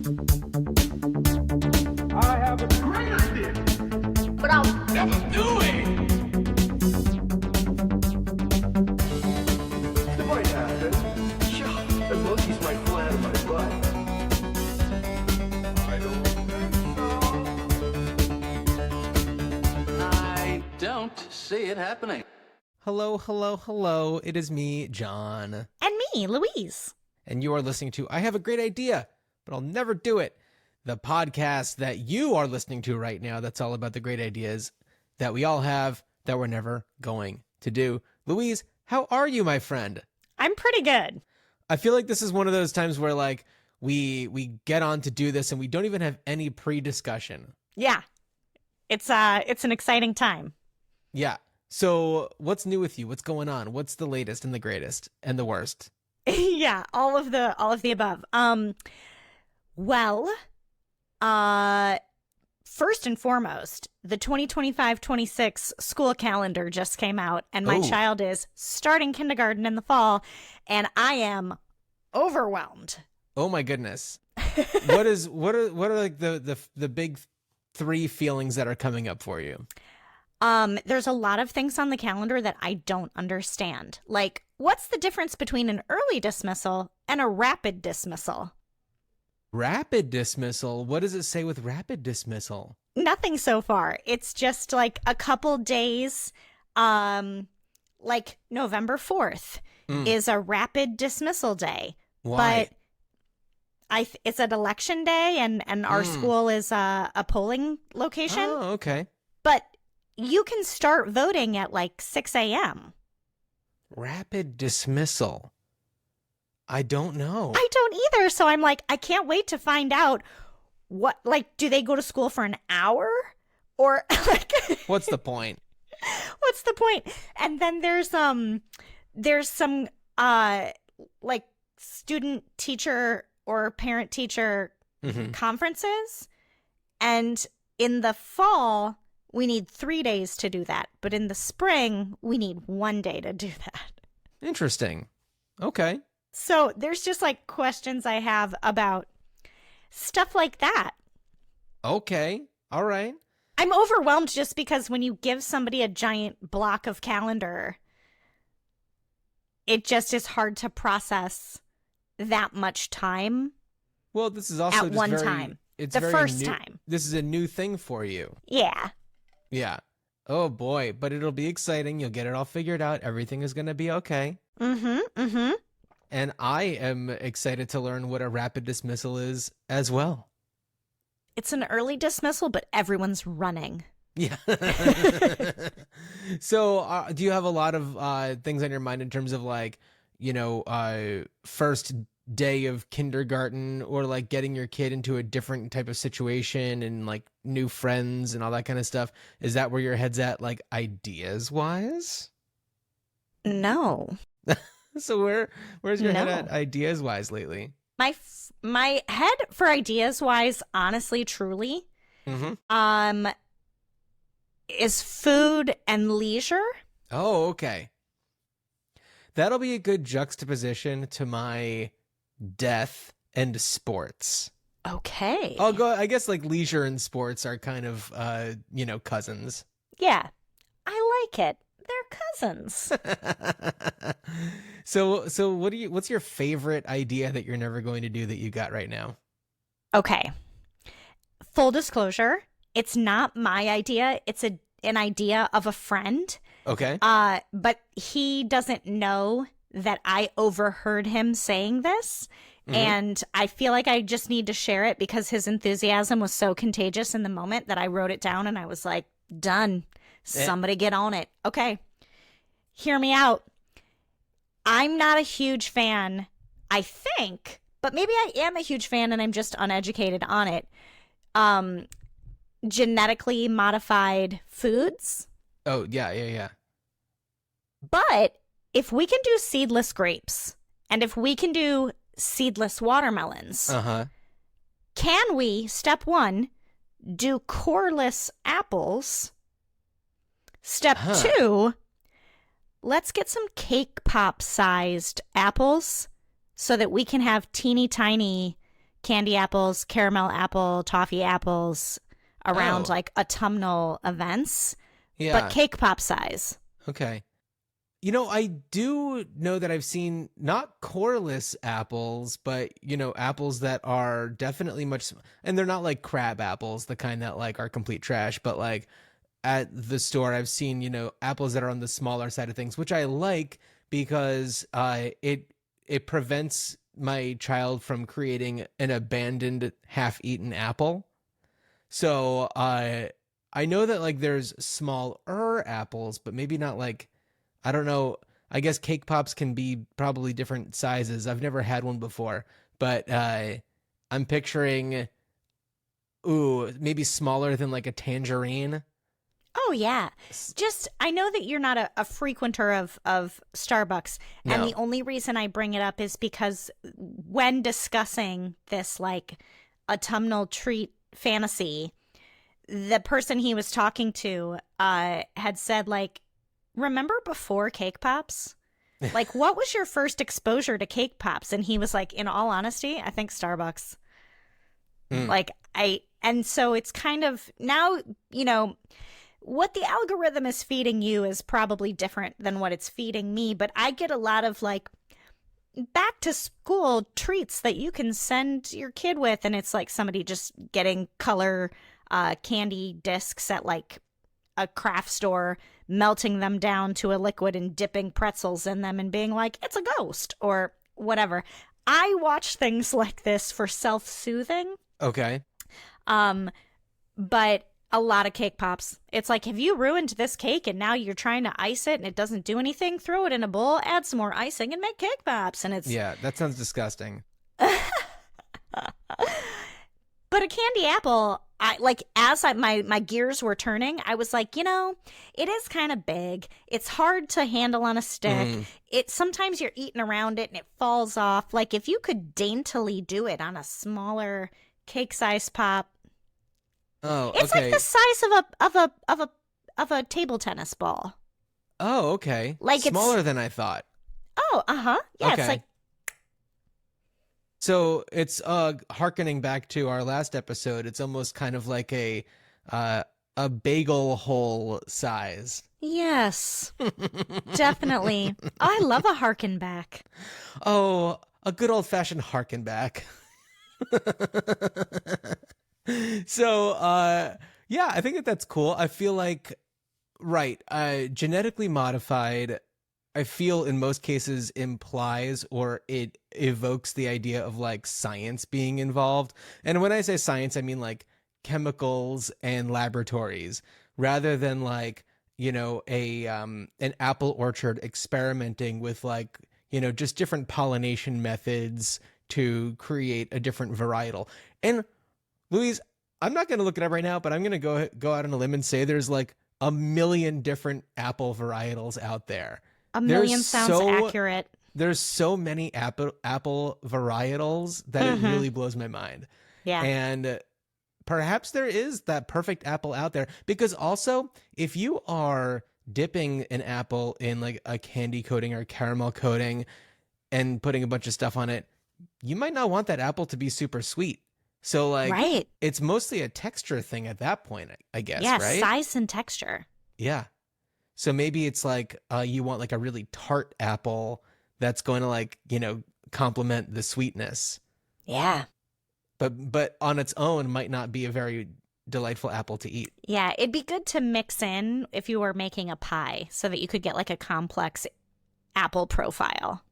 I have a great idea, but I'll never do it. It might happen. Sure, the monkeys might fly out of my butt. I don't think so. I don't see it happening. Hello, hello, hello. It is me, John. And me, Louise. And you are listening to I Have a Great Idea, but I'll Never Do It. The podcast that you are listening to right now that's all about the great ideas that we all have that we're never going to do. Louise, how are you, my friend? I'm pretty good. I feel like this is one of those times where like we get on to do this and we don't even have any pre-discussion. Yeah. It's an exciting time. Yeah. So what's new with you? What's going on? What's the latest and the greatest and the worst? Yeah, all of the above. First and foremost, the 2025-26 school calendar just came out, and my child is starting kindergarten in the fall, and I am overwhelmed. Oh my goodness. what are like the big three feelings that are coming up for you? There's a lot of things on the calendar that I don't understand. Like, what's the difference between an early dismissal and a rapid dismissal? Rapid dismissal? What does it say with rapid dismissal? Nothing so far. It's just like a couple days, like November 4th is a rapid dismissal day. Why? But it's an election day, and our school is a polling location. Oh, okay. But you can start voting at like 6 a.m. Rapid dismissal. I don't know. I don't either. So I'm like, I can't wait to find out what, like, do they go to school for an hour? Or like, what's the point? What's the point? And then there's some like student teacher or parent teacher conferences. And in the fall, we need 3 days to do that. But in the spring, we need 1 day to do that. Interesting. Okay. So there's just like questions I have about stuff like that. Okay. All right. I'm overwhelmed just because when you give somebody a giant block of calendar, it just is hard to process that much time. Well, this is also at just one very, time. It's the very first new. time. This is a new thing for you. Yeah. Yeah. Oh boy, but it'll be exciting. You'll get it all figured out. Everything is going to be okay. And I am excited to learn what a rapid dismissal is as well. It's an early dismissal, but everyone's running. Yeah. So do you have a lot of things on your mind in terms of like, first day of kindergarten or like getting your kid into a different type of situation and like new friends and all that kind of stuff? Is that where your head's at, like ideas wise? No. So where's your head No. at ideas wise lately? My head for ideas wise, honestly, truly, is food and leisure. Oh, okay. That'll be a good juxtaposition to my death and sports. Okay. I'll go. I guess like leisure and sports are kind of cousins. Yeah, I like it. They're cousins. So what's your favorite idea that you're never going to do that you got right now? Okay. Full disclosure, it's not my idea. It's an idea of a friend. Okay. But he doesn't know that I overheard him saying this. And I feel like I just need to share it because his enthusiasm was so contagious in the moment that I wrote it down and I was like, done. Somebody get on it. Okay. Hear me out. I'm not a huge fan, I think, but maybe I am a huge fan and I'm just uneducated on it. Genetically modified foods. Oh, yeah. But if we can do seedless grapes and if we can do seedless watermelons, can we, step one, do coreless apples? Step two, let's get some cake pop sized apples so that we can have teeny tiny candy apples, caramel apple, toffee apples around like autumnal events, but cake pop size. Okay. You know, I do know that I've seen not coreless apples, but, you know, apples that are definitely and they're not like crab apples, the kind that like are complete trash, but like at the store I've seen, you know, apples that are on the smaller side of things, which I like because it prevents my child from creating an abandoned half-eaten apple. So I know that like there's smaller apples, but maybe not like, I don't know. I guess cake pops can be probably different sizes. I've never had one before, but I'm picturing, maybe smaller than like a tangerine. Oh, yeah. Just, I know that you're not a frequenter of Starbucks. No. And the only reason I bring it up is because when discussing this like autumnal treat fantasy, the person he was talking to had said like, remember before cake pops? Like, what was your first exposure to cake pops? And he was like, in all honesty, I think Starbucks. And so it's kind of now, you know, what the algorithm is feeding you is probably different than what it's feeding me. But I get a lot of like back to school treats that you can send your kid with. And it's like somebody just getting color candy discs at like a craft store, melting them down to a liquid and dipping pretzels in them and being like, it's a ghost or whatever. I watch things like this for self-soothing. Okay. But a lot of cake pops. It's like, have you ruined this cake and now you're trying to ice it and it doesn't do anything? Throw it in a bowl, add some more icing and make cake pops. And it's... Yeah, that sounds disgusting. But a candy apple, my gears were turning, I was like, you know, it is kind of big. It's hard to handle on a stick. Sometimes you're eating around it and it falls off. Like if you could daintily do it on a smaller cake size pop. Oh, okay. It's like the size of a table tennis ball. Oh, okay. Like smaller than I thought. Oh, uh-huh. Yeah, okay. It's like. So it's hearkening back to our last episode. It's almost kind of like a bagel hole size. Yes, definitely. I love a harken back. Oh, a good old fashioned harken back. So, yeah, I think that's cool. I feel like, right, genetically modified, I feel in most cases implies or it evokes the idea of like science being involved. And when I say science, I mean like chemicals and laboratories rather than like, you know, an apple orchard experimenting with like, you know, just different pollination methods to create a different varietal. And Louise, I'm not going to look it up right now, but I'm going to go out on a limb and say there's like 1 million different apple varietals out there. 1 million sounds accurate. There's so many apple varietals that it really blows my mind. Yeah. And perhaps there is that perfect apple out there, because also if you are dipping an apple in like a candy coating or caramel coating and putting a bunch of stuff on it, you might not want that apple to be super sweet. So like, right. It's mostly a texture thing at that point, I guess, yeah, right? Size and texture. Yeah. So maybe it's like you want like a really tart apple that's going to like, you know, complement the sweetness. Yeah. But on its own might not be a very delightful apple to eat. Yeah, it'd be good to mix in if you were making a pie so that you could get like a complex apple profile.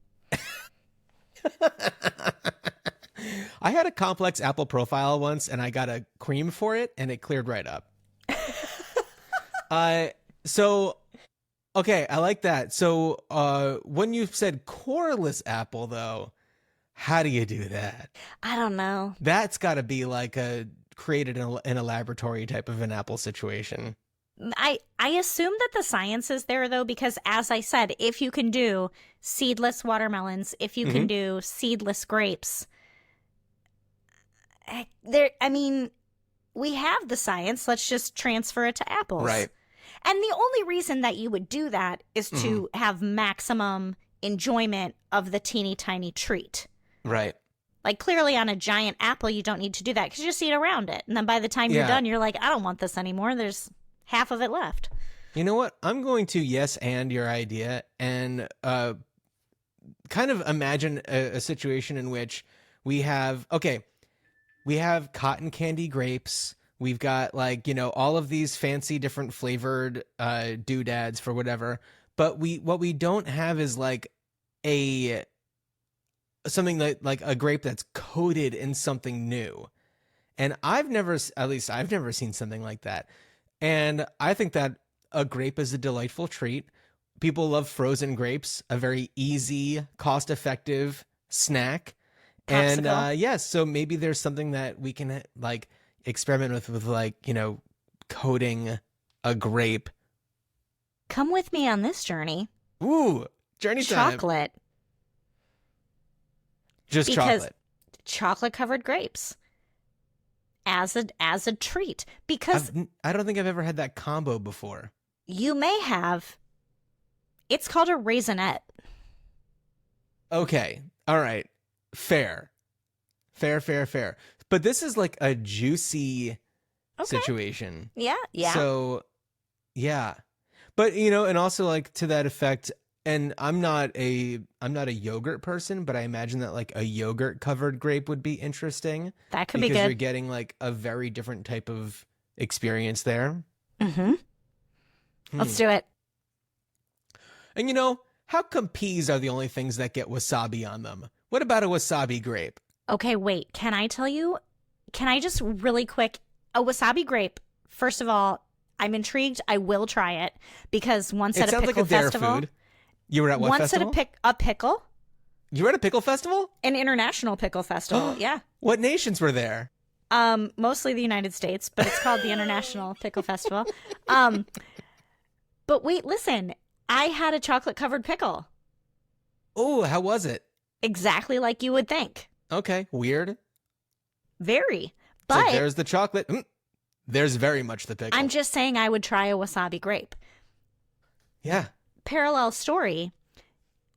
I had a complex apple profile once and I got a cream for it and it cleared right up. So, okay, I like that. So when you said coreless apple, though, how do you do that? I don't know. That's got to be like created in a laboratory type of an apple situation. I assume that the science is there, though, because as I said, if you can do seedless watermelons, if you can do seedless grapes, we have the science. Let's just transfer it to apples. Right. And the only reason that you would do that is to have maximum enjoyment of the teeny tiny treat. Right. Like, clearly on a giant apple, you don't need to do that because you just eat around it. And then by the time you're Yeah. done, you're like, I don't want this anymore. There's half of it left. You know what? I'm going to yes and your idea and kind of imagine a situation in which we have cotton candy grapes. We've got like, all of these fancy different flavored doodads for whatever. But what we don't have is like something like a grape that's coated in something new. And I've never seen something like that. And I think that a grape is a delightful treat. People love frozen grapes, a very easy, cost-effective snack. Popsicle. And yes, so maybe there's something that we can like experiment with like, coating a grape. Come with me on this journey. Ooh, journey time. Chocolate. Just Because chocolate. chocolate-covered grapes as a treat. Because I don't think I've ever had that combo before. you may have. It's called a raisinette. Okay. All right. Fair. But this is like a juicy situation. Yeah. So, yeah. But, and also like to that effect, and I'm not a yogurt person, but I imagine that like a yogurt covered grape would be interesting. That could be because good. you're getting like a very different type of experience there. Mm-hmm. Let's do it. And how come peas are the only things that get wasabi on them? What about a wasabi grape? Okay, wait. Can I tell you? Can I just really quick? A wasabi grape, first of all, I'm intrigued. I will try it because once It at a sounds pickle like a dare festival. food. You were at what Once festival? at a pickle, You were at a pickle festival? an international pickle festival. Yeah. What nations were there? Mostly the United States, but it's called the International Pickle Festival. But wait, listen. I had a chocolate covered pickle. Oh, how was it? Exactly like you would think. Okay, weird. Very. So But there's the chocolate. There's very much the pickle. I'm just saying I would try a wasabi grape. Yeah. Parallel story.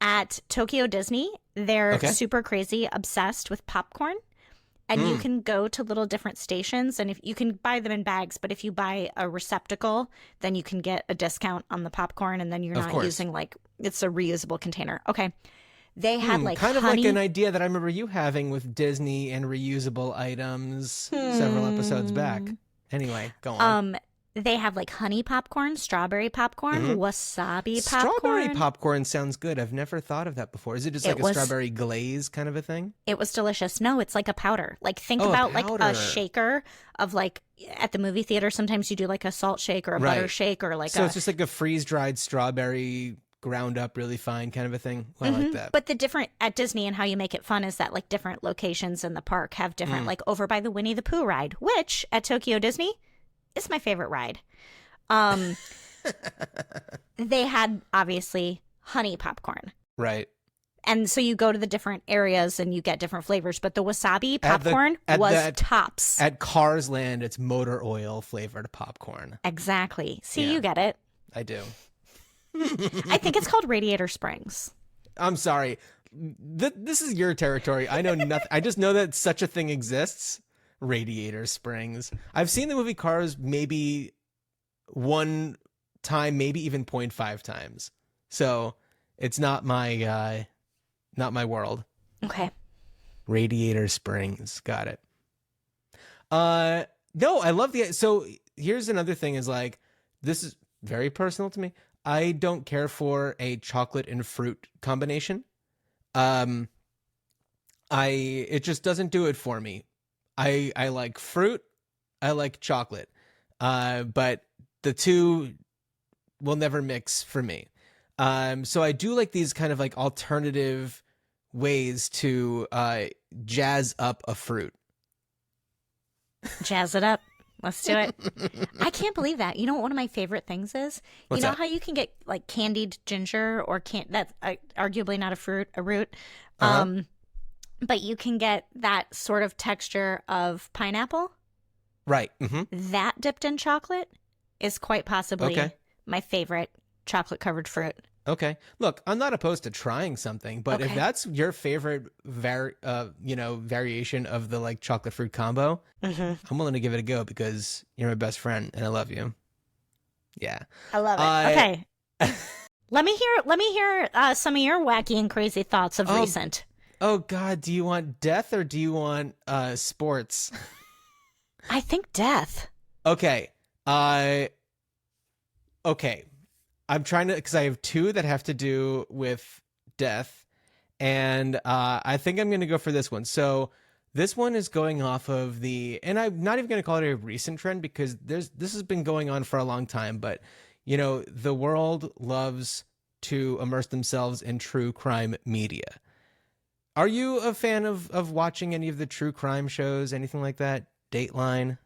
At Tokyo Disney, they're Okay. super crazy obsessed with popcorn. And you can go to little different stations and if you can buy them in bags, but if you buy a receptacle, then you can get a discount on the popcorn and then you're Of not course. using it's a reusable container. Okay. They had like kind of honey. like an idea that I remember you having with Disney and reusable items several episodes back. Anyway, go on. They have like honey popcorn, strawberry popcorn, wasabi popcorn. Strawberry popcorn sounds good. I've never thought of that before. Is it just like a strawberry glaze kind of a thing? It was delicious. No, it's like a powder. Like think Oh, a about like powder. a shaker of like at the movie theater. Sometimes you do like a salt shake or a butter Right. shake or like So a. it's just like a freeze-dried strawberry ground up really fine kind of a thing. Well, I like that. But the different at Disney and how you make it fun is that like different locations in the park have different like over by the Winnie the Pooh ride, which at Tokyo Disney is my favorite ride. They had obviously honey popcorn. Right. And so you go to the different areas and you get different flavors, but the wasabi At the- popcorn at was that- tops. At Cars Land, it's motor oil flavored popcorn. Exactly. See, Yeah. you get it. I do. I think it's called Radiator Springs. I'm sorry. This is your territory. I know nothing. I just know that such a thing exists. Radiator Springs. I've seen the movie Cars maybe one time, maybe even 0.5 times. So it's not my world. Okay. Radiator Springs. Got it. No, I love so here's another thing is like, this is very personal to me. I don't care for a chocolate and fruit combination. It just doesn't do it for me. I like fruit. I like chocolate. But the two will never mix for me. So I do like these kind of like alternative ways to jazz up a fruit. Jazz it up. Let's do it. I can't believe that. You know what one of my favorite things is? What's you know that? how you can get like candied ginger or that's arguably not a root. Uh-huh. But you can get that sort of texture of pineapple. Right. Mm-hmm. That dipped in chocolate is quite possibly Okay. my favorite chocolate covered fruit. Okay. Look, I'm not opposed to trying something, but if Okay. that's your favorite variation of the like chocolate fruit combo, I'm willing to give it a go because you're my best friend and I love you. Yeah. I love it. Okay. Let me hear some of your wacky and crazy thoughts of recent. Oh God, do you want death or do you want sports? I think death. Okay. Okay. I'm trying to, because I have two that have to do with death, and I think I'm going to go for this one. So this one is going off of and I'm not even going to call it a recent trend because this has been going on for a long time, but the world loves to immerse themselves in true crime media. Are you a fan of watching any of the true crime shows, anything like that? Dateline?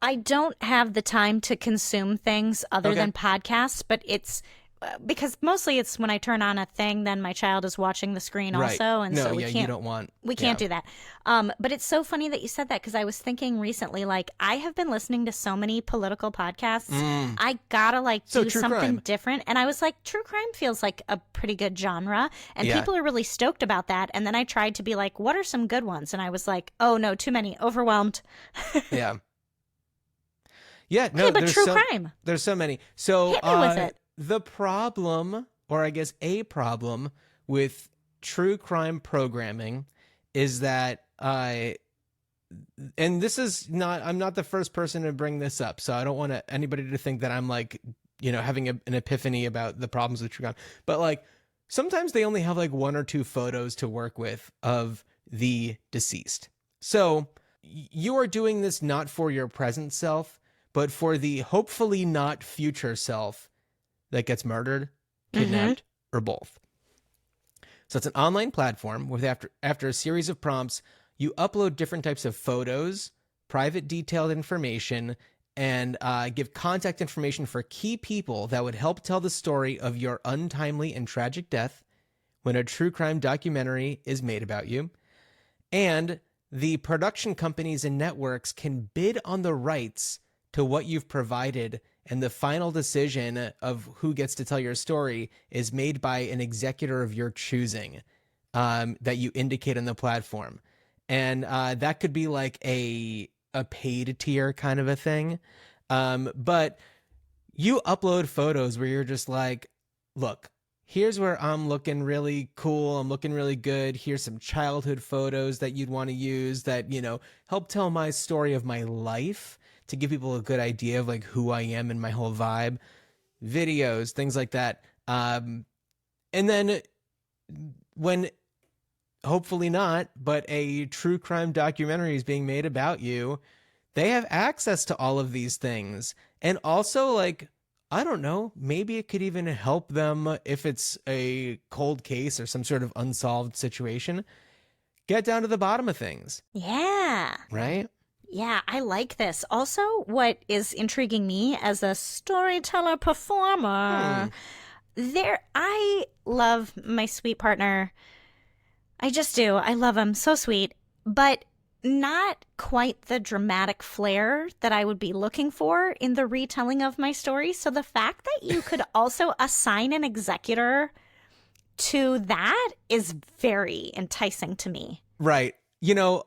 I don't have the time to consume things other than podcasts, but it's because mostly it's when I turn on a thing, then my child is watching the screen also, and so we can't. You don't want. We can't do that. But it's so funny that you said that because I was thinking recently, like I have been listening to so many political podcasts. I gotta do something different, and I was like, true crime feels like a pretty good genre, and people are really stoked about that. And then I tried to be like, what are some good ones? And I was like, oh no, too many, overwhelmed. Yeah. Yeah, no, hey, but true crime. There's so many. So hit me with it. The problem, or I guess a problem with true crime programming is that and this is not, I'm not the first person to bring this up, so I don't want anybody to think that I'm like, having an epiphany about the problems with true crime. But like sometimes they only have like one or two photos to work with of the deceased. So you are doing this not for your present self, but for the hopefully not future self that gets murdered, kidnapped, or both. So it's an online platform with after a series of prompts, you upload different types of photos, private detailed information, and give contact information for key people that would help tell the story of your untimely and tragic death when a true crime documentary is made about you. And the production companies and networks can bid on the rights to what you've provided, and the final decision of who gets to tell your story is made by an executor of your choosing that you indicate on the platform. And that could be like a paid tier kind of a thing. But you upload photos where you're just like, look, here's where I'm looking really cool. I'm looking really good. Here's some childhood photos that you'd want to use that, help tell my story of my life, to give people a good idea of like who I am and my whole vibe, videos, things like that. And then when, hopefully not, but a true crime documentary is being made about you, they have access to all of these things. And also like, I don't know, maybe it could even help them if it's a cold case or some sort of unsolved situation, get down to the bottom of things. Yeah. Right? Yeah, I like this. Also, what is intriguing me as a storyteller performer, I love my sweet partner. I just do. I love him. So sweet. But not quite the dramatic flair that I would be looking for in the retelling of my story. So the fact that you could also assign an executor to that is very enticing to me. Right. Your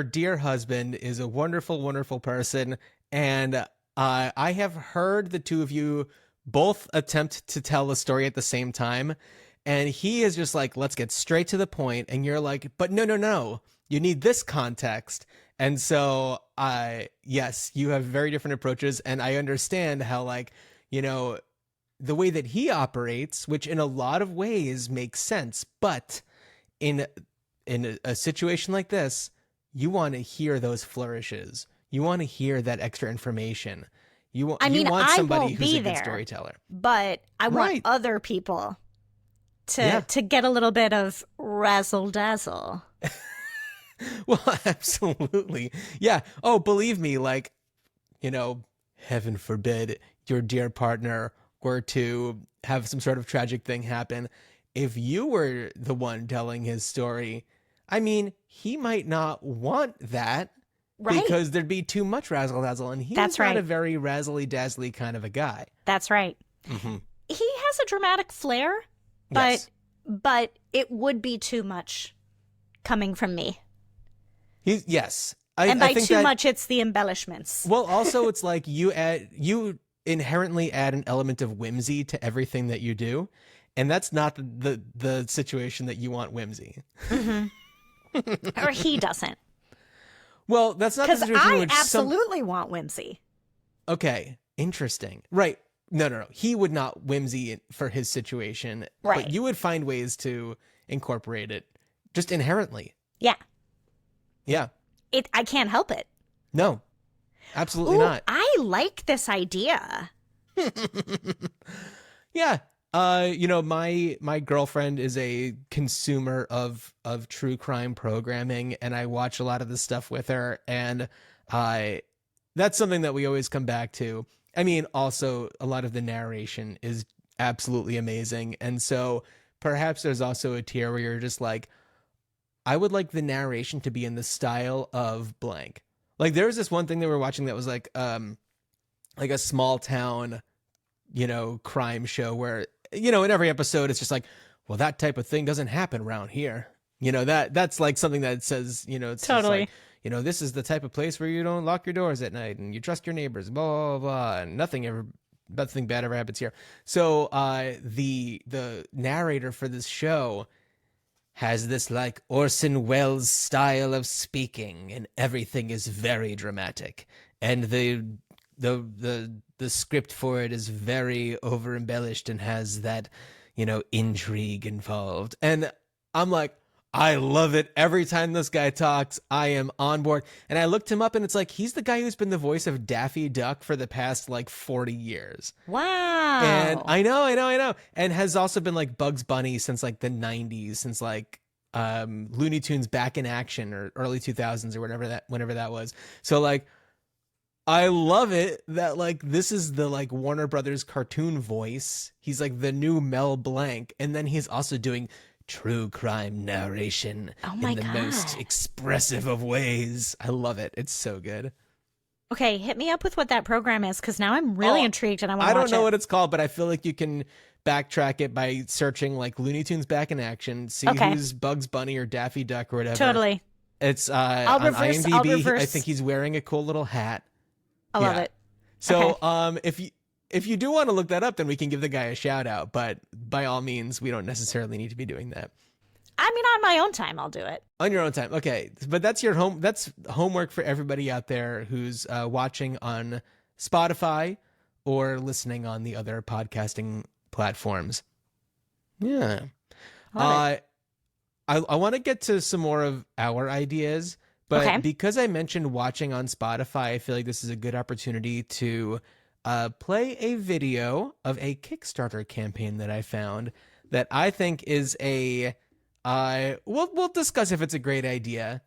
dear husband is a wonderful, wonderful person, and I have heard the two of you both attempt to tell a story at the same time, and he is just like, let's get straight to the point, and you're like, but no, you need this context. And so, yes, you have very different approaches, and I understand how, like, the way that he operates, which in a lot of ways makes sense, but in a situation like this, you want to hear those flourishes. You want to hear that extra information. You want somebody who's a good storyteller. But I want other people to get a little bit of razzle dazzle. Well, absolutely. Yeah. Oh, believe me, like, heaven forbid your dear partner were to have some sort of tragic thing happen. If you were the one telling his story, I mean, he might not want that, right? Because there'd be too much razzle dazzle, and he's not a very razzly dazzly kind of a guy. That's right. Mm-hmm. He has a dramatic flair, but it would be too much coming from me. Yes. And by I think too much, it's the embellishments. Well, also, it's like you inherently add an element of whimsy to everything that you do, and that's not the situation that you want whimsy. Mm-hmm. Or he doesn't. Well, that's not the Because situation in I which absolutely want whimsy. Okay, interesting. Right. No. He would not whimsy for his situation, right? But you would find ways to incorporate it just inherently. Yeah. Yeah. I can't help it. No, absolutely Ooh, not. I like this idea. Yeah. My girlfriend is a consumer of true crime programming, and I watch a lot of the stuff with her, and that's something that we always come back to. I mean, also a lot of the narration is absolutely amazing, and so perhaps there's also a tier where you're just like, I would like the narration to be in the style of blank. Like there was this one thing that we were watching that was like a small town, crime show where, in every episode it's just like, well, that type of thing doesn't happen around here. That's like something that says, it's totally. Just like, this is the type of place where you don't lock your doors at night and you trust your neighbors, blah, blah, blah, and nothing bad ever happens here. So the narrator for this show has this like Orson Welles style of speaking, and everything is very dramatic, and the script for it is very over embellished and has that intrigue involved. And I'm like, I love it. Every time this guy talks, I am on board. And I looked him up, and it's like he's the guy who's been the voice of Daffy Duck for the past like 40 years. Wow. And I know. And has also been like Bugs Bunny since like the 90s, since like Looney Tunes Back in Action or early 2000s or whenever that was. So like, I love it that like this is the like Warner Brothers cartoon voice. He's like the new Mel Blanc, and then he's also doing true crime narration in the most expressive of ways. I love it. It's so good. Okay, hit me up with what that program is, because now I'm really intrigued and I want to watch it. I don't know what it's called, but I feel like you can backtrack it by searching like Looney Tunes Back in Action, see who's Bugs Bunny or Daffy Duck or whatever. Totally. It's I'll on reverse, IMDb. I think he's wearing a cool little hat. I love it. So if you do want to look that up, then we can give the guy a shout out. But by all means, we don't necessarily need to be doing that. I mean, on my own time, I'll do it. On your own time. Okay. But that's homework for everybody out there who's watching on Spotify or listening on the other podcasting platforms. Yeah. I want to get to some more of our ideas, but because I mentioned watching on Spotify, I feel like this is a good opportunity to play a video of a Kickstarter campaign that I found that I think is we'll discuss if it's a great idea,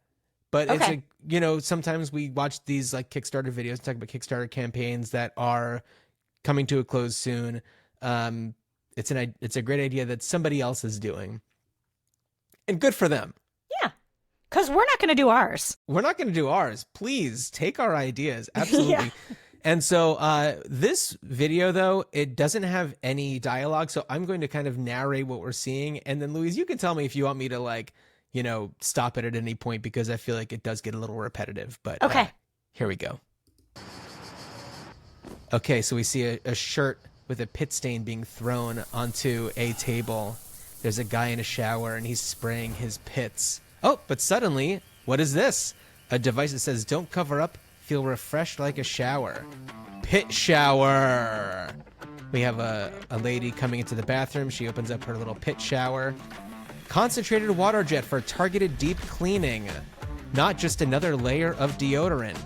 but it's sometimes we watch these like Kickstarter videos and talk about Kickstarter campaigns that are coming to a close soon. It's a great idea that somebody else is doing, and good for them. Yeah, because we're not going to do ours. We're not going to do ours. Please take our ideas. Absolutely. Yeah. And so this video, though, it doesn't have any dialogue. So I'm going to kind of narrate what we're seeing. And then, Louise, you can tell me if you want me to, stop it at any point, because I feel like it does get a little repetitive. But here we go. Okay, so we see a shirt with a pit stain being thrown onto a table. There's a guy in a shower, and he's spraying his pits. Oh, but suddenly, what is this? A device that says, "Don't cover up. Feel refreshed like a shower." Pit shower. We have a lady coming into the bathroom. She opens up her little pit shower. Concentrated water jet for targeted deep cleaning. Not just another layer of deodorant.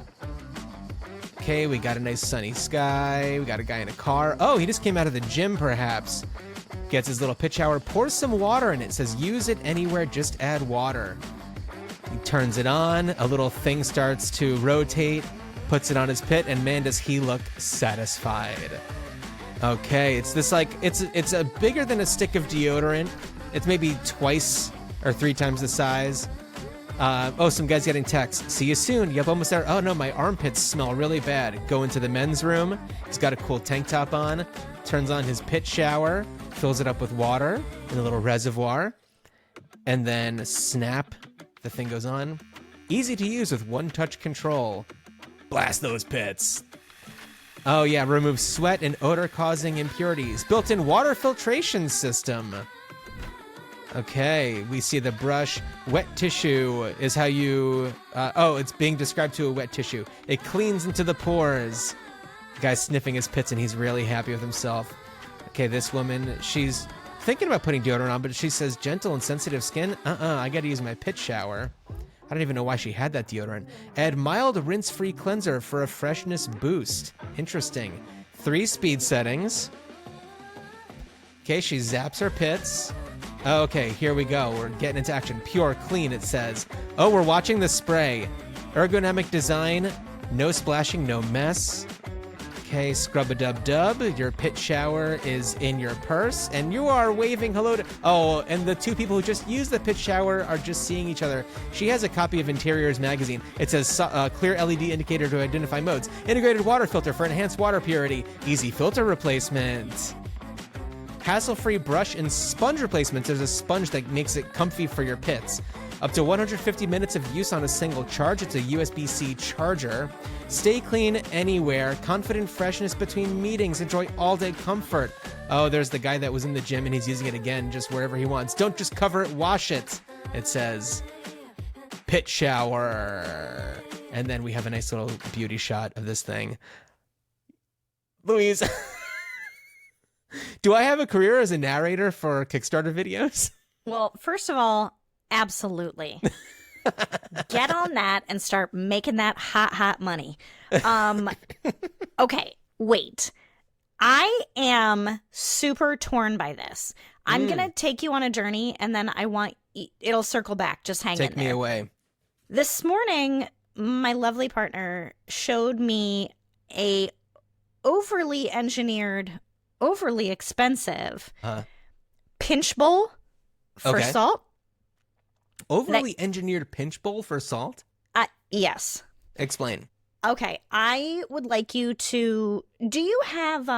Okay, we got a nice sunny sky. We got a guy in a car. Oh, he just came out of the gym, perhaps. Gets his little pit shower, pours some water in it. Says, "Use it anywhere, just add water." He turns it on. A little thing starts to rotate, puts it on his pit, and man, does he look satisfied. Okay, it's this it's a bigger than a stick of deodorant. It's maybe twice or 3 times the size. Some guy's getting text. "See you soon. Yep, almost there. Oh no, my armpits smell really bad." Go into the men's room. He's got a cool tank top on. turns on his pit shower, fills it up with water in a little reservoir, and then snap, the thing goes on. Easy to use with one-touch control. Blast those pits. Oh yeah, remove sweat and odor-causing impurities. Built-in water filtration system. Okay, we see the brush. Wet tissue is how you... it's being described to a wet tissue. It cleans into the pores. The guy's sniffing his pits and he's really happy with himself. Okay, this woman, she's thinking about putting deodorant on, but she says gentle and sensitive skin. I gotta use my pit shower. I don't even know why she had that deodorant. Add mild rinse-free cleanser for a freshness boost. Interesting. 3 speed settings. Okay, she zaps her pits. Okay, here we go. We're getting into action. Pure, clean, it says. Oh, we're watching the spray. Ergonomic design. No splashing, no mess. Okay, scrub-a-dub-dub. Your pit shower is in your purse, and you are waving hello to... Oh, and the 2 people who just used the pit shower are just seeing each other. She has a copy of Interiors magazine. It says clear LED indicator to identify modes. Integrated water filter for enhanced water purity. Easy filter replacement. Hassle-free brush and sponge replacements. There's a sponge that makes it comfy for your pits. Up to 150 minutes of use on a single charge. It's a USB-C charger. Stay clean anywhere. Confident freshness between meetings. Enjoy all-day comfort. Oh, there's the guy that was in the gym and he's using it again just wherever he wants. Don't just cover it, wash it. It says pit shower. And then we have a nice little beauty shot of this thing. Louise, do I have a career as a narrator for Kickstarter videos? Well, first of all, absolutely. Get on that and start making that hot money. Okay, wait. I am super torn by this. I'm going to take you on a journey and then it'll circle back. Just hang in there. Take me away. This morning, my lovely partner showed me a overly engineered, overly expensive pinch bowl for salt. Overly engineered pinch bowl for salt? Yes. Explain. Okay, I would like you to... Do you have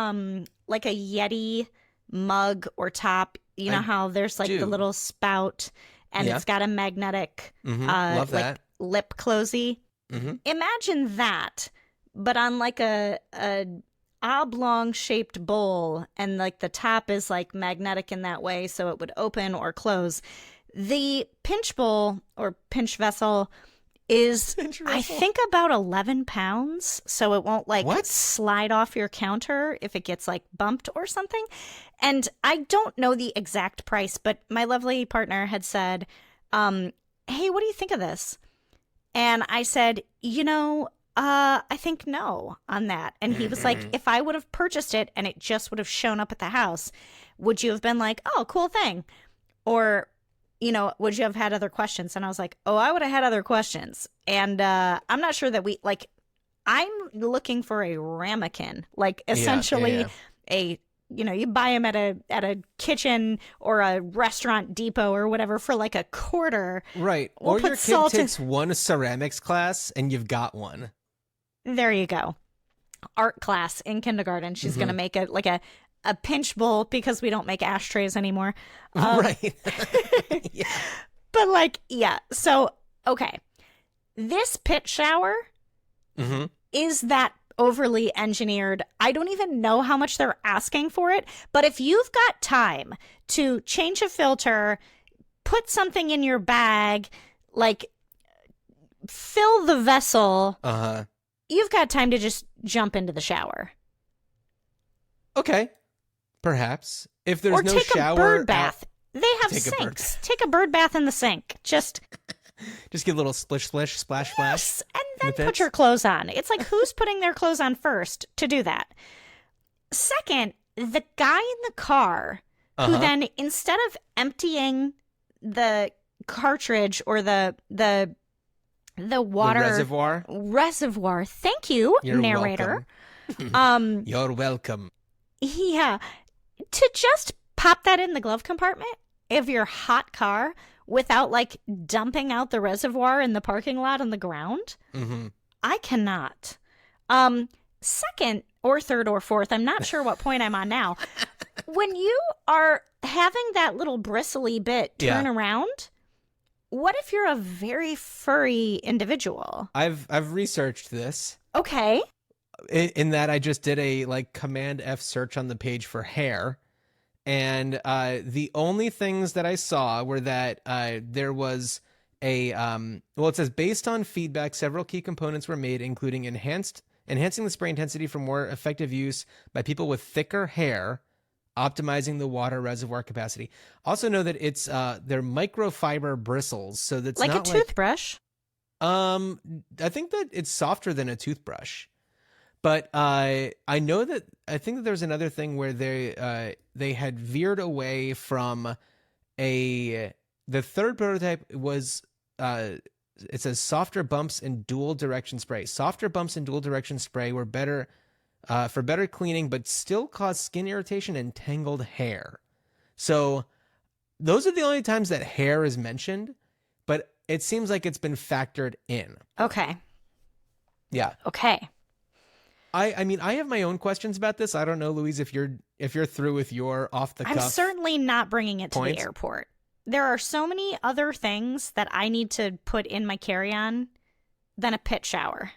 like a Yeti mug or top? You know how there's like the little spout and it's got a magnetic Love that. like lip closey? Imagine that, but on like a oblong shaped bowl, and like the top is like magnetic in that way so it would open or close. The pinch bowl or pinch vessel is, I think, about 11 pounds, so it won't like slide off your counter if it gets like bumped or something. And I don't know the exact price, but my lovely partner had said, hey, what do you think of this? And I said, I think no on that. And he was like, if I would have purchased it and it just would have shown up at the house, would you have been like, oh, cool thing? Or, would you have had other questions? And I was like, oh, I would have had other questions. And I'm not sure that I'm looking for a ramekin, like essentially you buy them at a kitchen or a restaurant depot or whatever for like a quarter. Right. We'll or your kid takes one ceramics class and you've got one. There you go. Art class in kindergarten. She's going to make a pinch bowl because we don't make ashtrays anymore. Right. Yeah. But so, okay. This pit shower is that overly engineered. I don't even know how much they're asking for it, but if you've got time to change a filter, put something in your bag, like fill the vessel, you've got time to just jump into the shower. Okay. Perhaps. If there's no take shower, a bird bath. They have sinks. Take a bird bath in the sink. Just get a little splish, splash, splash. Yes, and then put your clothes on. It's like, who's putting their clothes on first to do that? Second, the guy in the car who then, instead of emptying the cartridge or the water reservoir. Thank you, You're narrator. Welcome. You're welcome. Yeah. To just pop that in the glove compartment of your hot car without like dumping out the reservoir in the parking lot on the ground. I cannot. Second, or third or fourth, I'm not sure what point I'm on now. When you are having that little bristly bit turn around, what if you're a very furry individual? I've researched this. Okay. In that I just did a like Command F search on the page for hair. And the only things that I saw were that there was a, well, it says based on feedback, several key components were made, including enhancing the spray intensity for more effective use by people with thicker hair, optimizing the water reservoir capacity. Also know that it's they're microfiber bristles, so that's like not a toothbrush. I think that it's softer than a toothbrush. But I know that I think that there's another thing where they had veered away from the third prototype was it says softer bumps and dual direction spray. Softer bumps and dual direction spray were better for better cleaning, but still cause skin irritation and tangled hair. So those are the only times that hair is mentioned, but it seems like it's been factored in. Okay. Yeah. Okay. I mean, I have my own questions about this. I don't know, Louise, if you're through with your off the cuff. I'm certainly not bringing it points. To the airport. There are so many other things that I need to put in my carry-on than a pit shower.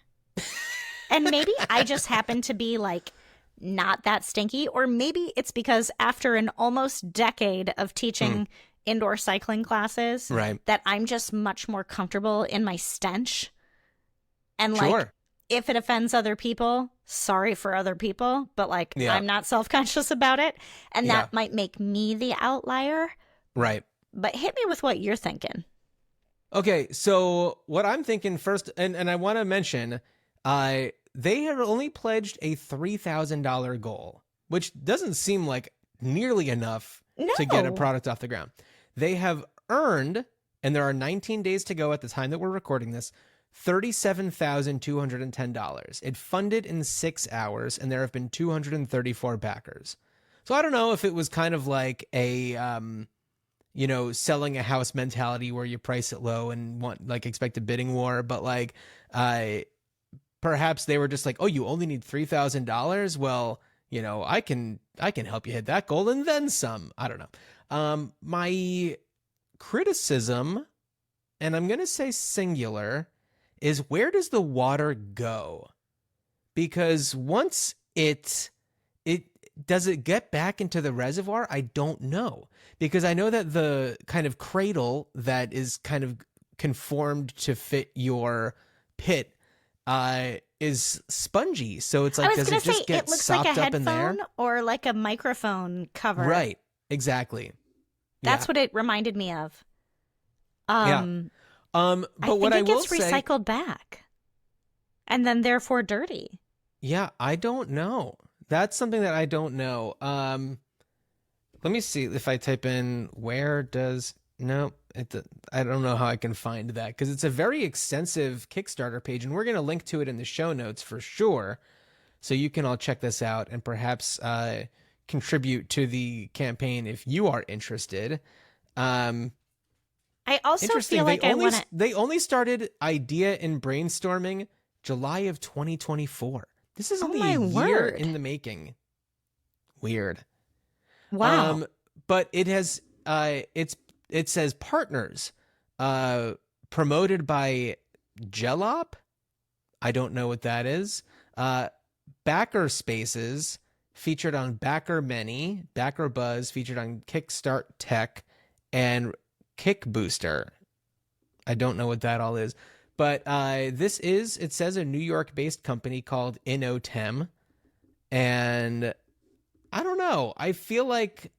And maybe I just happen to be like not that stinky, or maybe it's because after an almost decade of teaching indoor cycling classes, right, that I'm just much more comfortable in my stench. And like, if it offends other people, sorry for other people, but like I'm not self-conscious about it. And that might make me the outlier. Right. But hit me with what you're thinking. Okay, so what I'm thinking first, and I want to mention, they have only pledged a $3,000 goal, which doesn't seem like nearly enough to get a product off the ground. They have earned, and there are 19 days to go at the time that we're recording this, $37,210. It funded in 6 hours, and there have been 234 backers. So I don't know if it was kind of like a, selling a house mentality where you price it low and expect a bidding war, but like, perhaps they were just like, oh, you only need $3,000. Well, I can help you hit that goal and then some. I don't know. My criticism, and I'm going to say singular, is where does the water go? Because once does it get back into the reservoir? I don't know. Because I know that the kind of cradle that is kind of conformed to fit your pit is spongy. So it's like, does it just get sopped up in there? It looks like a headphone or like a microphone cover. Right. Exactly. That's what it reminded me of. But what I will say, it gets recycled back and then therefore dirty. Yeah, I don't know. That's something that I don't know. Let me see if I type in I don't know how I can find that, because it's a very extensive Kickstarter page, and we're going to link to it in the show notes for sure. So you can all check this out and perhaps contribute to the campaign if you are interested. I also feel like they only started idea and brainstorming July of 2024. This is only a year in the making. Weird. Wow. But it has it says partners promoted by Gelop. I don't know what that is. Backer Spaces featured on Backer Many, Backer Buzz featured on Kickstart Tech, and Kick Booster. I don't know what that all is. But it says a New York-based company called Innotem. And I don't know. I feel like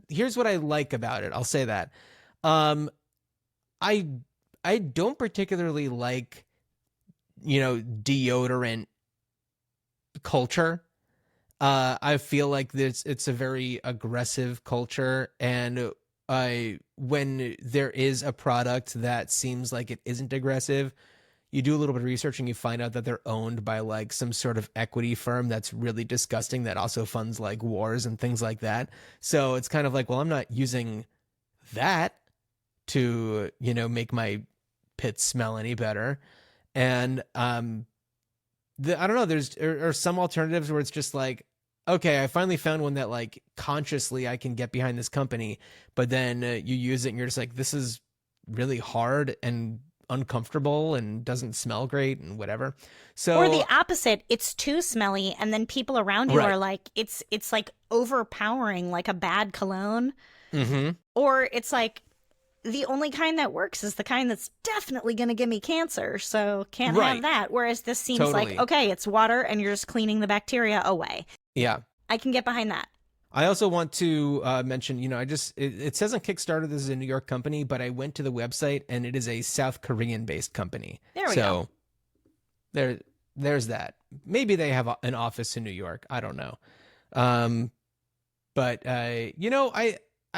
here's what I like about it. I'll say that. I don't particularly like, deodorant culture. I feel like it's a very aggressive culture, and when there is a product that seems like it isn't aggressive, you do a little bit of research and you find out that they're owned by like some sort of equity firm that's really disgusting that also funds like wars and things like that. So it's kind of like, well, I'm not using that to, make my pit smell any better. And I don't know, there's or some alternatives where it's just like, okay, I finally found one that like consciously I can get behind this company, but then you use it and you're just like, this is really hard and uncomfortable and doesn't smell great and whatever. So Or the opposite, it's too smelly, and then people around you Right. are like, it's like overpowering, like a bad cologne. Mm-hmm. Or it's like, the only kind that works is the kind that's definitely going to give me cancer, so can't Right. have that. Whereas this seems Totally. like, okay, it's water and you're just cleaning the bacteria away. Yeah. I can get behind that. I also want to mention, it says on Kickstarter this is a New York company, but I went to the website and it is a South Korean based company. There we go. There's that. Maybe they have an office in New York. I don't know. But I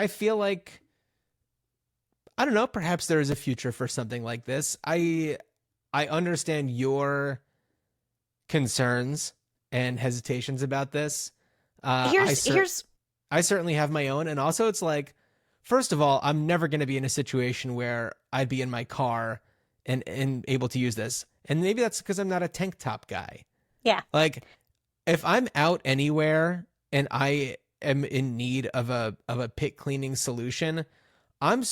feel like, I don't know, perhaps there is a future for something like this. I understand your concerns and hesitations about this. I certainly have my own. And also it's like, first of all, I'm never going to be in a situation where I'd be in my car and able to use this. And maybe that's because I'm not a tank top guy. Yeah. Like if I'm out anywhere and I am in need of a pit cleaning solution, I'm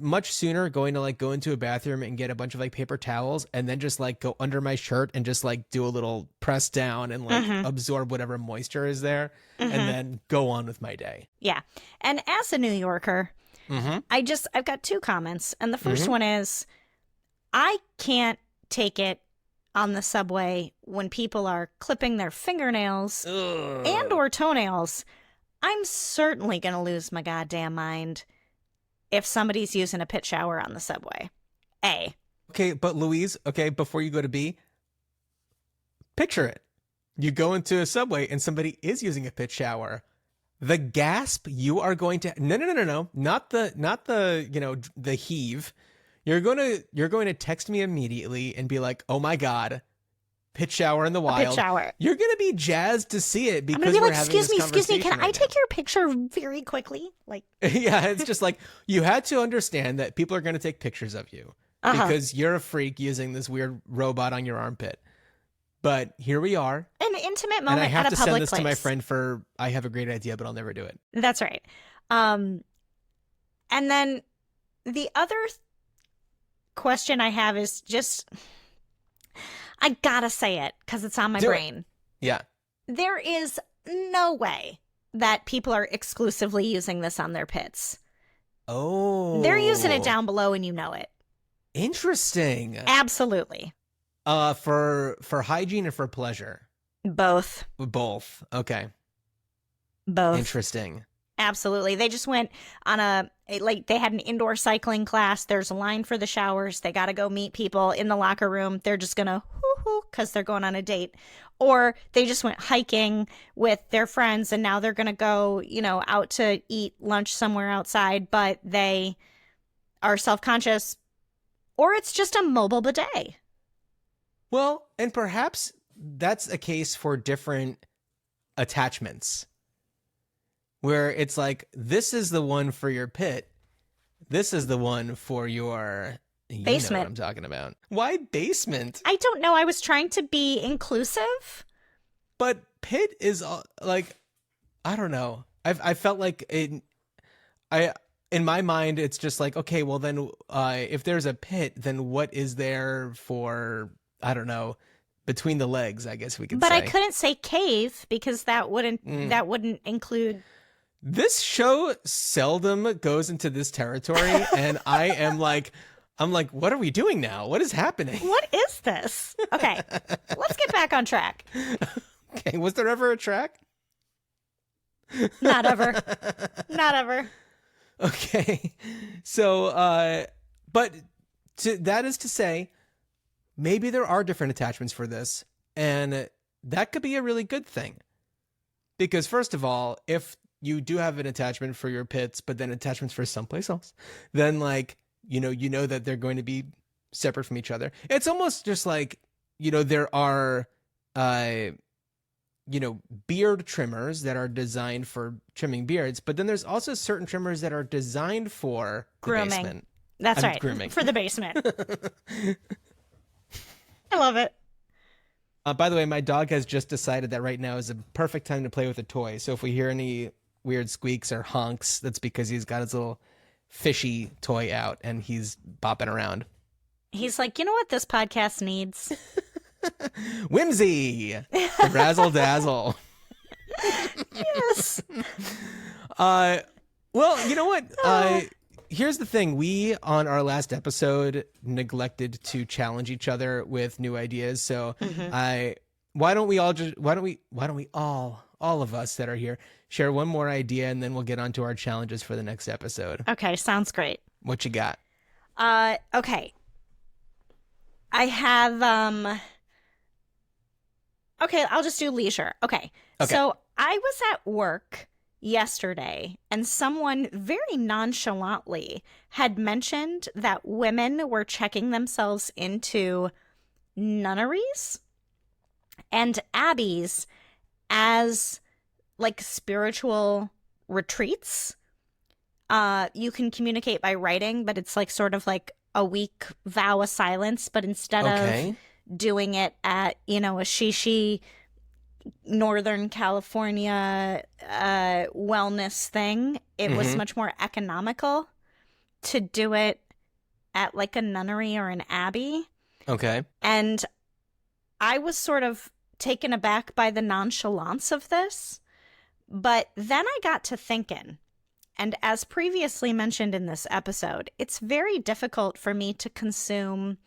much sooner going to like go into a bathroom and get a bunch of like paper towels and then just like go under my shirt and just like do a little press down and like absorb whatever moisture is there and then go on with my day. Yeah. And as a New Yorker, I've got two comments. And the first one is, I can't take it on the subway when people are clipping their fingernails and or toenails. I'm certainly going to lose my goddamn mind if somebody's using a pit shower on the subway. A. Okay, but Louise, before you go to B, picture it. You go into a subway and somebody is using a pit shower. The gasp you are going to no, not the the heave. You're going to text me immediately and be like, "Oh my god, pit shower in the wild." Pit shower. You're going to be jazzed to see it because I'm gonna be we're like, having excuse me, can I right take your picture very quickly? Like, yeah, it's just like you had to understand that people are going to take pictures of you because you're a freak using this weird robot on your armpit. But here we are. An intimate And moment I have at a to send public this place. to my friend I have a great idea, but I'll never do it. That's right. And then the other question I have is just, I gotta say it because it's on my Do it. brain. Yeah. There is no way that people are exclusively using this on their pits. Oh. They're using it down below and you know it. Interesting. Absolutely. For hygiene or for pleasure? Both. Both. Okay. Both. Interesting. Absolutely. They just went on they had an indoor cycling class. There's a line for the showers. They got to go meet people in the locker room. They're just going to hoo-hoo because they're going on a date. Or they just went hiking with their friends and now they're going to go, out to eat lunch somewhere outside, but they are self-conscious. Or it's just a mobile bidet. Well, and perhaps that's a case for different attachments. Where it's like, this is the one for your pit. This is the one for your basement. You know what I'm talking about. Why basement? I don't know. I was trying to be inclusive. But pit is like, I don't know. I felt like in my mind, it's just like, okay, well then, if there's a pit, then what is there for, I don't know, between the legs, I guess we could say. But I couldn't say cave because that wouldn't include. This show seldom goes into this territory, and I'm like, what are we doing now? What is happening? What is this? Okay, let's get back on track. Okay, was there ever a track? Not ever. Not ever. Okay, so, but that is to say, maybe there are different attachments for this, and that could be a really good thing. Because first of all, if you do have an attachment for your pits, but then attachments for someplace else, then like, you know that they're going to be separate from each other. It's almost just like, there are, beard trimmers that are designed for trimming beards, but then there's also certain trimmers that are designed for the grooming. basement. That's right. Grooming. For the basement. I love it. By the way, my dog has just decided that right now is a perfect time to play with a toy. So if we hear any weird squeaks or honks, that's because he's got his little fishy toy out and he's bopping around. He's like, you know what this podcast needs? Whimsy! The Razzle Dazzle. Yes. Well, you know what? Here's the thing. We, on our last episode, neglected to challenge each other with new ideas. So why don't we all of us that are here share one more idea, and then we'll get on to our challenges for the next episode. Okay, sounds great. What you got? Okay. I have, okay, I'll just do leisure. Okay. So I was at work yesterday, and someone very nonchalantly had mentioned that women were checking themselves into nunneries and abbeys as like spiritual retreats. You can communicate by writing, but it's like sort of like a week vow of silence, but instead of doing it at, a shishi Northern California wellness thing, it was much more economical to do it at like a nunnery or an abbey. Okay. And I was sort of taken aback by the nonchalance of this. But then I got to thinking, and as previously mentioned in this episode, it's very difficult for me to consume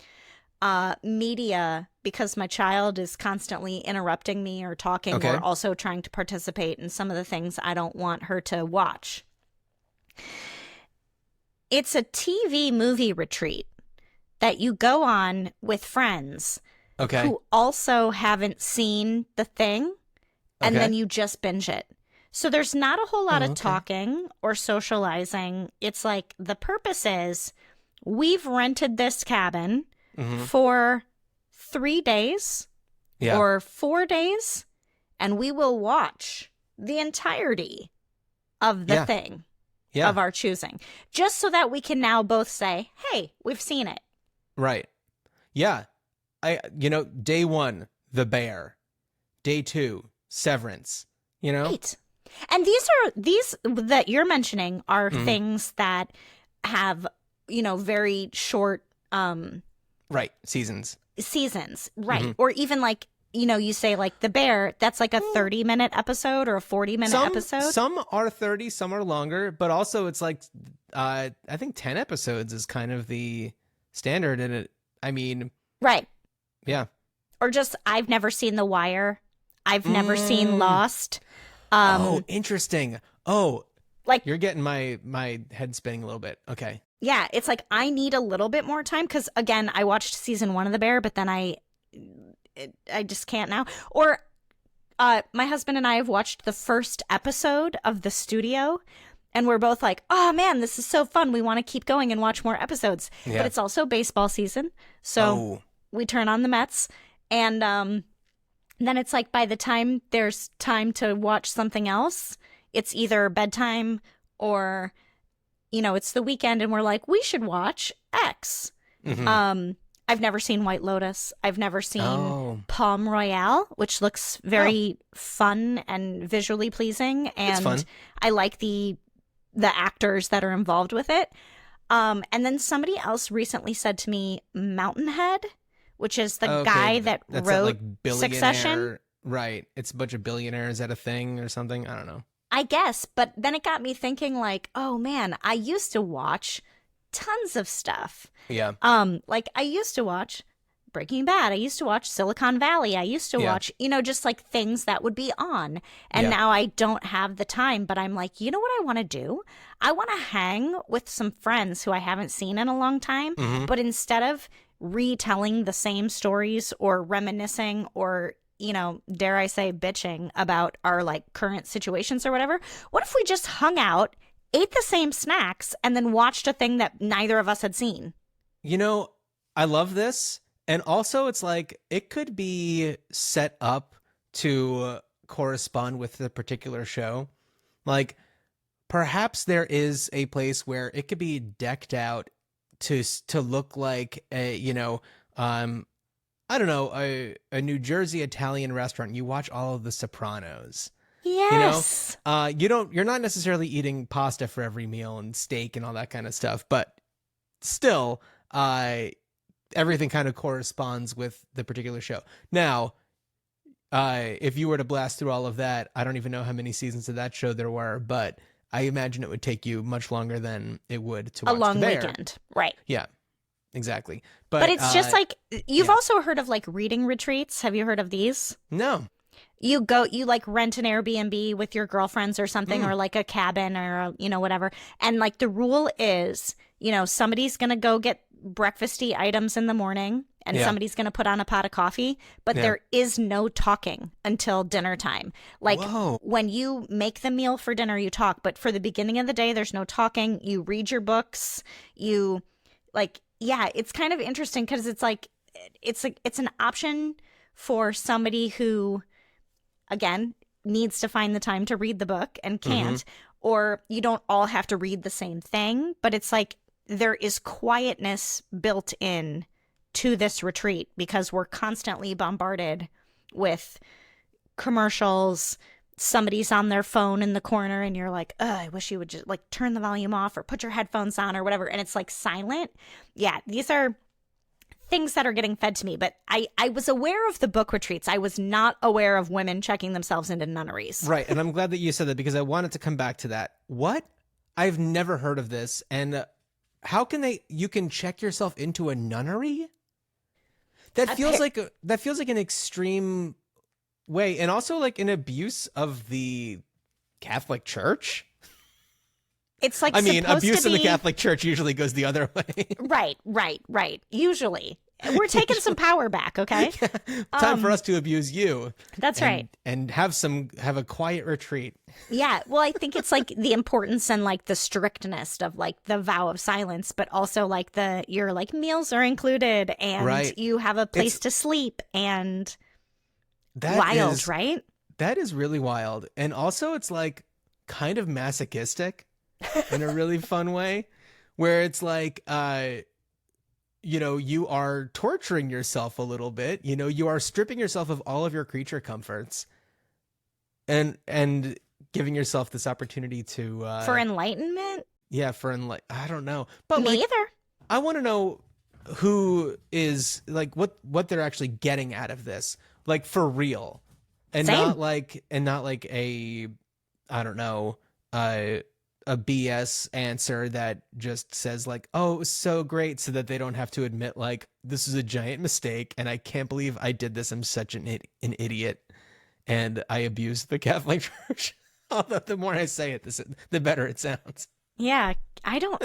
media because my child is constantly interrupting me or talking or also trying to participate in some of the things I don't want her to watch. It's a TV movie retreat that you go on with friends who also haven't seen the thing, and then you just binge it. So there's not a whole lot of talking or socializing. It's like the purpose is we've rented this cabin for 3 days or 4 days, and we will watch the entirety of the thing of our choosing, just so that we can now both say, hey, we've seen it. Right. Yeah. Day 1, The Bear. Day 2, Severance. Right. And these that you're mentioning are things that have, very short right, seasons. Right. Or even like, you say like The Bear, that's like a 30-minute episode or a 40-minute episode. Some are 30, some are longer, but also it's like I think 10 episodes is kind of the standard, and right. Yeah. Or just I've never seen The Wire. I've never seen Lost. Interesting. Oh, like you're getting my head spinning a little bit. Okay. Yeah, it's like I need a little bit more time because, again, I watched season 1 of The Bear, but then I just can't now. Or my husband and I have watched the first episode of The Studio, and we're both like, oh, man, this is so fun. We want to keep going and watch more episodes. Yeah. But it's also baseball season, so we turn on the Mets, and then it's like by the time there's time to watch something else, it's either bedtime or, it's the weekend and we're like, we should watch X. I've never seen White Lotus. I've never seen Palm Royale, which looks very fun and visually pleasing. And I like the actors that are involved with it. And then somebody else recently said to me, Mountainhead, which is the guy that wrote Succession. Right. It's a bunch of billionaires at a thing or something. I don't know. I guess. But then it got me thinking like, oh, man, I used to watch tons of stuff. Yeah. Like I used to watch Breaking Bad. I used to watch Silicon Valley. I used to watch, just like things that would be on. And now I don't have the time. But I'm like, you know what I want to do? I want to hang with some friends who I haven't seen in a long time. But instead of retelling the same stories or reminiscing or, dare I say, bitching about our like current situations or whatever, what if we just hung out, ate the same snacks, and then watched a thing that neither of us had seen? I love this. And also it's like it could be set up to correspond with the particular show. Like perhaps there is a place where it could be decked out to look like a I don't know, a New Jersey Italian restaurant, you watch all of The Sopranos. Yes. You're not necessarily eating pasta for every meal and steak and all that kind of stuff, but still, everything kind of corresponds with the particular show. Now, if you were to blast through all of that, I don't even know how many seasons of that show there were, but I imagine it would take you much longer than it would to watch a long The Bear. weekend. Right. Yeah, exactly. But it's just like, you've yeah. also heard of like reading retreats. Have you heard of these? No. You like rent an Airbnb with your girlfriends or something, or like a cabin or, whatever. And like the rule is, somebody's going to go get breakfasty items in the morning and somebody's going to put on a pot of coffee, but there is no talking until dinner time. Like when you make the meal for dinner, you talk, but for the beginning of the day, there's no talking. You read your books. You like, it's kind of interesting because it's like, it's an option for somebody who, again, needs to find the time to read the book and can't, or you don't all have to read the same thing, but it's like there is quietness built in to this retreat because we're constantly bombarded with commercials. Somebody's on their phone in the corner and you're like, I wish you would just like turn the volume off or put your headphones on or whatever. And it's like silent. Yeah, these are things that are getting fed to me, but I was aware of the book retreats. I was not aware of women checking themselves into nunneries. Right, and I'm glad that you said that because I wanted to come back to that. What? I've never heard of this, and how can you can check yourself into a nunnery? That feels like an extreme way, and also like an abuse of the Catholic Church. It's like, abuse in the Catholic Church usually goes the other way. Right. Usually. We're taking some power back, okay? Time for us to abuse you. That's right. And have a quiet retreat. Yeah. Well, I think it's like the importance and like the strictness of like the vow of silence, but also like your like meals are included and you have a place to sleep and wild, right? That is really wild. And also it's like kind of masochistic. In a really fun way, where it's like, you are torturing yourself a little bit. You are stripping yourself of all of your creature comforts, and giving yourself this opportunity to for enlightenment. Yeah, I don't know, but me either. I want to know who is like what they're actually getting out of this, like for real, and Same. not like a, I don't know, a BS answer that just says like, oh, it was so great, so that they don't have to admit like, this is a giant mistake and I can't believe I did this. I'm such an idiot and I abused the Catholic Church. Although the more I say it, the better it sounds. Yeah, I don't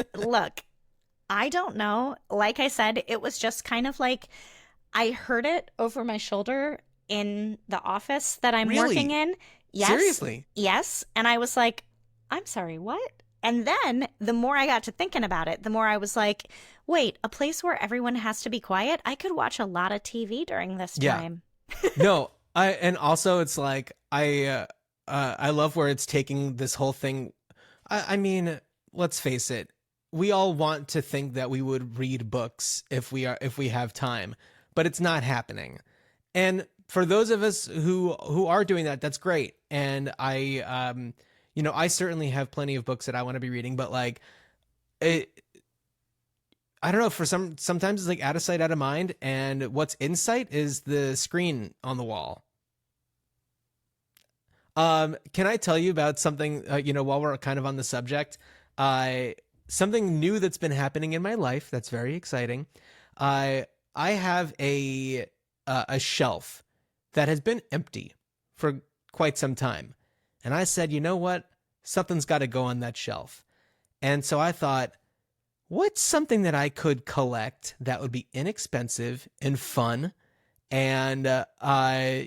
know. Like I said, it was just kind of like I heard it over my shoulder in the office that I'm working in. Yes. Seriously? Yes. And I was like, I'm sorry, what? And then the more I got to thinking about it, the more I was like, wait, a place where everyone has to be quiet? I could watch a lot of TV during this time. No, and also it's like, I love where it's taking this whole thing. I mean, let's face it. We all want to think that we would read books if we have time, but it's not happening. And for those of us who are doing that, that's great. And I certainly have plenty of books that I want to be reading, but like, I don't know, sometimes it's like out of sight, out of mind. And what's in sight is the screen on the wall. Can I tell you about something, while we're kind of on the subject, something new that's been happening in my life that's very exciting. I have a shelf that has been empty for quite some time. And I said, you know what? Something's got to go on that shelf. And so I thought, what's something that I could collect that would be inexpensive and fun and, a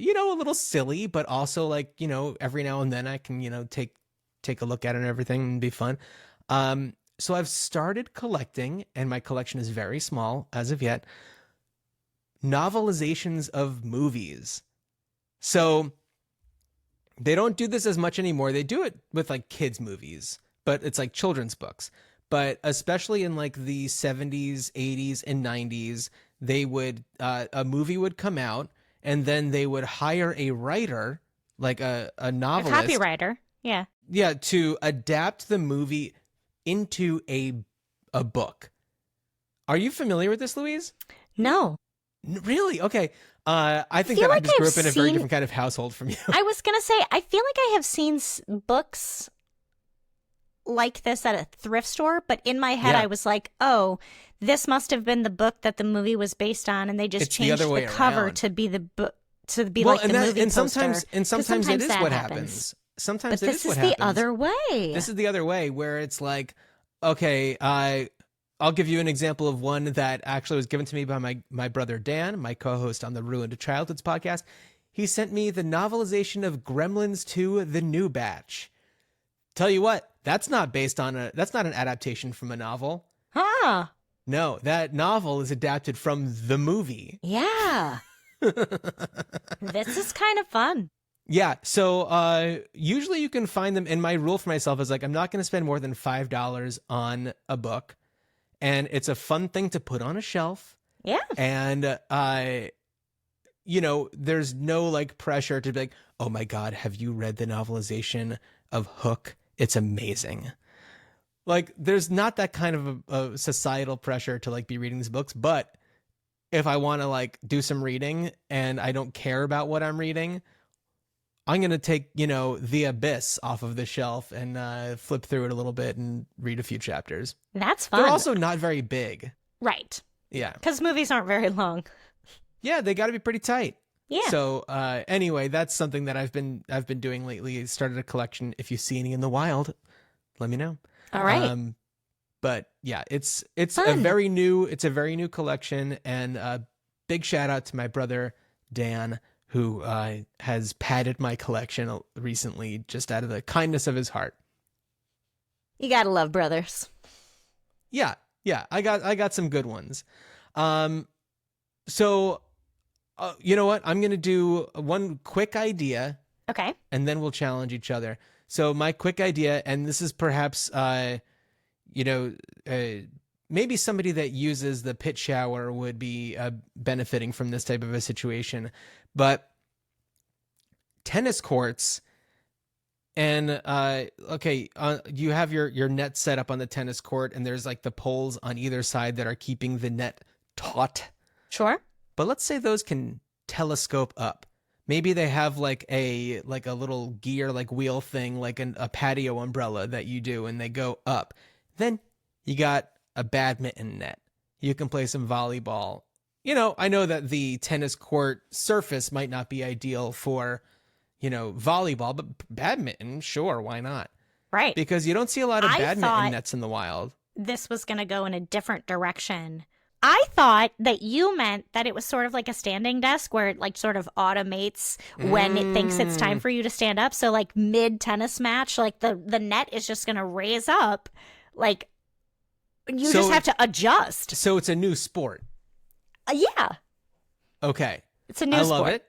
little silly, but also like, every now and then I can, take a look at it and everything and be fun. So I've started collecting, and my collection is very small as of yet, novelizations of movies. So they don't do this as much anymore. They do it with like kids' movies, but it's like children's books. But especially in like the 70s, 80s, and 90s, they would a movie would come out, and then they would hire a writer, like a novelist, A copywriter. Yeah. yeah, to adapt the movie into a book. Are you familiar with this, Louise? No. Really? Okay. I think feel that I like just grew I've up in a very seen- different kind of household from you. I was going to say, I feel like I have seen books like this at a thrift store, but in my head Yeah. I was like, oh, this must have been the book that the movie was based on, and they just It's the changed other way the cover around. to be the book, to be Well, like the movie and poster. sometimes it is that what happens. happens. Sometimes But it this is what is the happens. other way. This is the other way, where it's like, okay, I'll give you an example of one that actually was given to me by my brother Dan, my co-host on the Ruined Childhoods podcast. He sent me the novelization of Gremlins 2: The New Batch. Tell you what, that's not an adaptation from a novel. Huh. No, that novel is adapted from the movie. Yeah. This is kind of fun. Yeah, so usually you can find them, and my rule for myself is like, I'm not going to spend more than $5 on a book, and it's a fun thing to put on a shelf. Yeah. And there's no like pressure to be like, oh my God, have you read the novelization of Hook? It's amazing. Like, there's not that kind of a societal pressure to like be reading these books, but if I want to like do some reading and I don't care about what I'm reading, I'm going to take, The Abyss off of the shelf and flip through it a little bit and read a few chapters. That's fun. They're also not very big. right. Yeah. Because movies aren't very long. Yeah, they got to be pretty tight. Yeah. So anyway, that's something that I've been doing lately. Started a collection. If you see any in the wild, let me know. All right. But yeah, it's Fun. a very new collection, and big shout out to my brother Dan, who has padded my collection recently just out of the kindness of his heart. You gotta love brothers. Yeah, I got some good ones. So you know what? I'm gonna do one quick idea, Okay. and then we'll challenge each other. So my quick idea, and this is perhaps maybe somebody that uses the pit shower would be benefiting from this type of a situation, but tennis courts. And you have your net set up on the tennis court, and there's like the poles on either side that are keeping the net taut. Sure. But let's say those can telescope up. Maybe they have like a little gear, like wheel thing, like a patio umbrella that you do, and they go up. Then you got a badminton net. You can play some volleyball. I know that the tennis court surface might not be ideal for, volleyball, but badminton, sure, why not? Right. Because you don't see a lot of I badminton thought- nets in the wild. This was going to go in a different direction. I thought that you meant that it was sort of like a standing desk where it like sort of automates when it thinks it's time for you to stand up. So like mid tennis match, like the net is just going to raise up. Like you So just have to adjust. So it's a new sport. Yeah. Okay. It's a new I sport.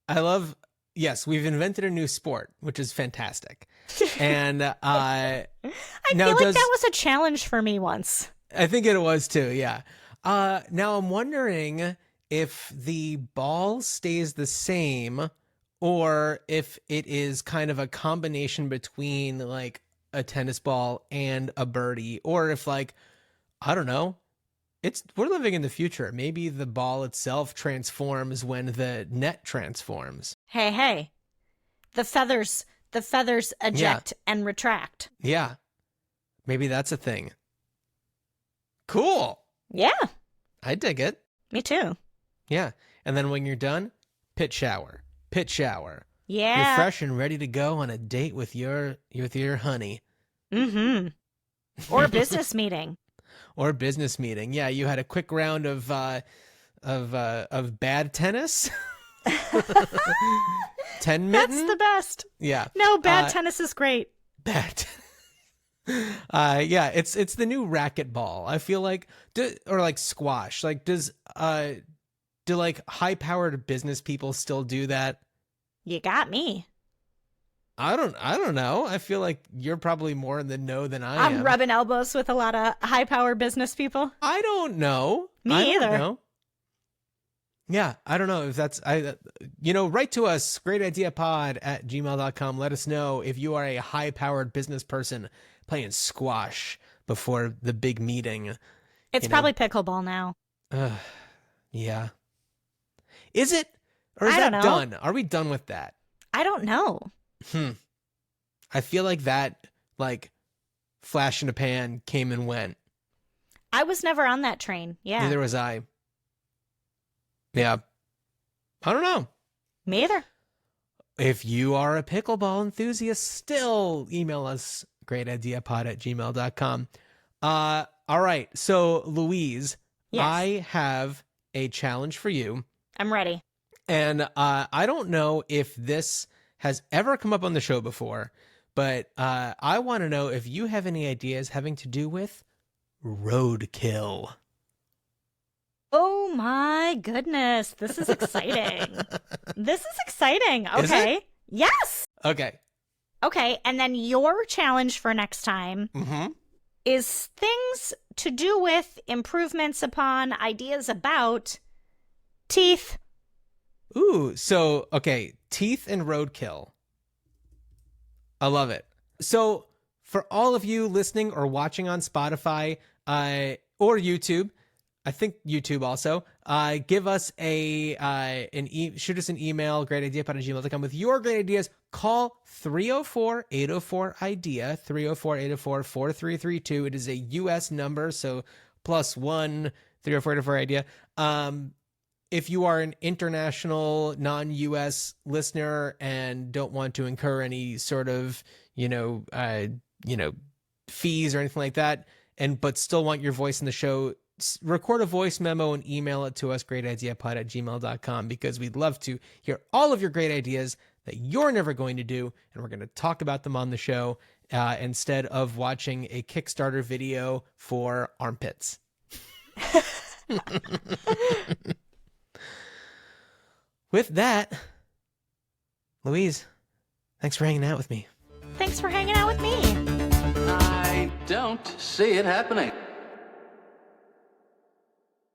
love it. Yes, we've invented a new sport, which is fantastic. And I now feel like that was a challenge for me once. I think it was too, yeah. Now I'm wondering if the ball stays the same or if it is kind of a combination between like a tennis ball and a birdie, or if like, I don't know, we're living in the future. Maybe the ball itself transforms when the net transforms. Hey. The feathers eject and retract. Yeah. Maybe that's a thing. Cool. Yeah. I dig it. Me too. Yeah. And then when you're done, pit shower. You're Yeah. fresh and ready to go on a date with your honey. Mm-hmm. Or a business meeting. Or business meeting. Yeah, you had a quick round of bad tennis. 10 mitten. That's the best. Yeah. No, bad tennis is great. Bad. Yeah, it's the new racquetball. I feel like, or like squash. Like, do like high-powered business people still do that? You got me. I don't know. I feel like you're probably more in the know than I am. I'm rubbing elbows with a lot of high-power business people. I don't know. Me I don't either. know. Yeah, I don't know if that's, write to us, greatideapod@gmail.com. Let us know if you are a high-powered business person playing squash before the big meeting. It's probably pickleball now. Yeah. Is it? Or is I that don't know. done? Are we done with that? I don't know. I feel like that, flash in a pan came and went. I was never on that train. Yeah. Neither was I. Yeah. I don't know. Me either. If you are a pickleball enthusiast, still email us, greatideapod@gmail.com. All right. So, Louise, Yes. I have a challenge for you. I'm ready. And I don't know if this has ever come up on the show before, but I want to know if you have any ideas having to do with roadkill. Oh my goodness. This is exciting. This is exciting. Is Okay. it? Yes. Okay. Okay. And then your challenge for next time is things to do with improvements upon ideas about teeth. Ooh, so, okay, teeth and roadkill. I love it. So, for all of you listening or watching on Spotify or YouTube, I think YouTube also, give us shoot us an email, greatideapod@gmail.com with your great ideas. Call 304-804-IDEA, 304-804-4332. It is a U.S. number, so +1 304-804-IDEA. If you are an international, non-U.S. listener and don't want to incur any sort of, fees or anything like that, but still want your voice in the show, record a voice memo and email it to us, greatideapod@gmail.com, because we'd love to hear all of your great ideas that you're never going to do, and we're going to talk about them on the show instead of watching a Kickstarter video for armpits. With that, Louise, thanks for hanging out with me. Thanks for hanging out with me. I don't see it happening.